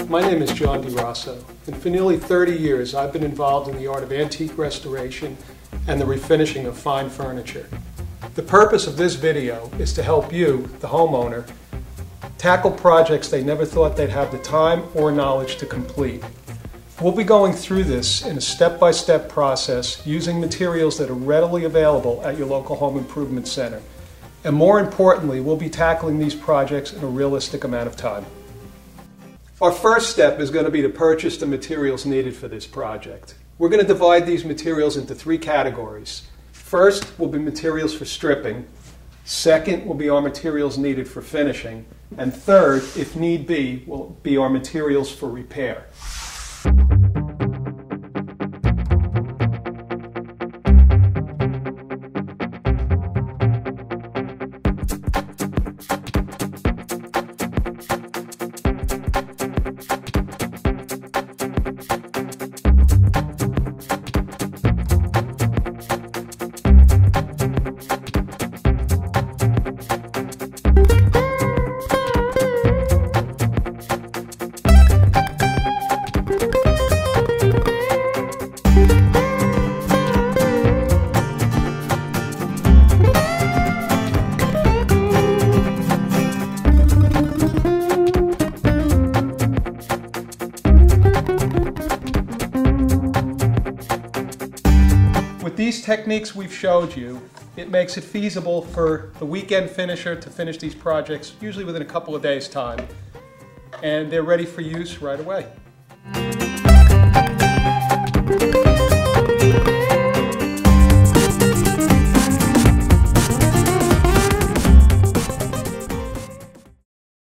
My name is John DeRosso, and for nearly 30 years I've been involved in the art of antique restoration and the refinishing of fine furniture. The purpose of this video is to help you, the homeowner, tackle projects they never thought they'd have the time or knowledge to complete. We'll be going through this in a step-by-step process using materials that are readily available at your local home improvement center. And more importantly, we'll be tackling these projects in a realistic amount of time. Our first step is going to be to purchase the materials needed for this project. We're going to divide these materials into three categories. First will be materials for stripping. Second will be our materials needed for finishing. And third, if need be, will be our materials for repair. With these techniques we've showed you, it makes it feasible for the weekend finisher to finish these projects usually within a couple of days' time, and they're ready for use right away.